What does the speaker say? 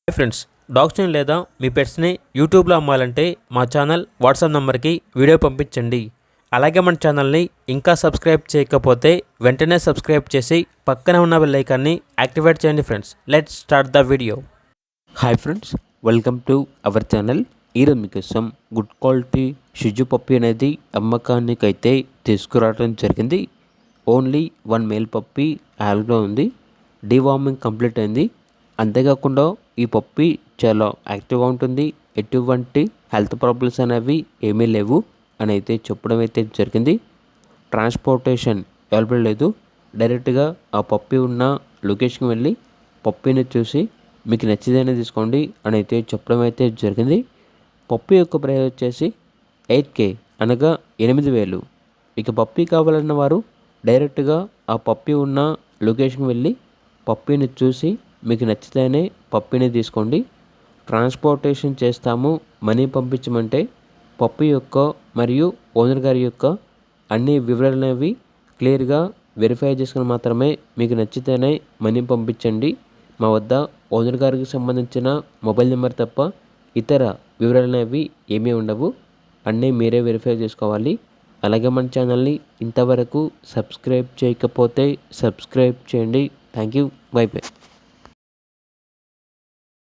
Hi friends, డాగ్స్ని లేదా మీ పెట్స్ని యూట్యూబ్లో అమ్మాలంటే మా ఛానల్ వాట్సాప్ నెంబర్కి వీడియో పంపించండి. అలాగే మన ఛానల్ని ఇంకా సబ్స్క్రైబ్ చేయకపోతే వెంటనే సబ్స్క్రైబ్ చేసి పక్కనే ఉన్న బెల్ ఐకాన్ని యాక్టివేట్ చేయండి. Friends, let's start the video. Hi friends, welcome to our channel. ఈరోజు మీకోసం గుడ్ క్వాలిటీ షిజు పప్పీ అనేది అమ్మకానికి అయితే తీసుకురావడం జరిగింది. ఓన్లీ 1 మేల్ పప్పీ యాల్బ్లో ఉంది. డీవార్మింగ్ కంప్లీట్ అయింది. అంతేకాకుండా ఈ పప్పీ చాలా యాక్టివ్గా ఉంటుంది. ఎటువంటి హెల్త్ ప్రాబ్లమ్స్ అనేవి ఏమీ లేవు అని అయితే చెప్పడం అయితే జరిగింది. ట్రాన్స్పోర్టేషన్ అవైలబుల్ లేదు. డైరెక్ట్గా ఆ పప్పీ ఉన్న లొకేషన్కి వెళ్ళి పప్పీని చూసి మీకు నచ్చితేనే తీసుకోండి అని అయితే చెప్పడం అయితే జరిగింది. పప్పీ యొక్క ప్రైస్ వచ్చేసి 8K అనగా 8,000. ఇక పప్పీ కావాలన్న వారు డైరెక్ట్గా ఆ పప్పీ ఉన్న లొకేషన్కి వెళ్ళి పప్పీని చూసి మీకు నచ్చితేనే పప్పీని తీసుకోండి. ట్రాన్స్పోర్టేషన్ చేస్తాము, మనీ పంపించమంటే పప్పీ యొక్క మరియు ఓనర్ గారి యొక్క అన్ని వివరాలు అనేవి క్లియర్గా వెరిఫై చేసుకుని మాత్రమే మీకు నచ్చితేనే మనీ పంపించండి. మా వద్ద ఓనర్ గారికి సంబంధించిన మొబైల్ నెంబర్ తప్ప ఇతర వివరాలు అనేవి ఏమీ ఉండవు. అన్నీ మీరే వెరిఫై చేసుకోవాలి. అలాగే మన ఛానల్ని ఇంతవరకు సబ్స్క్రైబ్ చేయకపోతే సబ్స్క్రైబ్ చేయండి. Thank you. By by.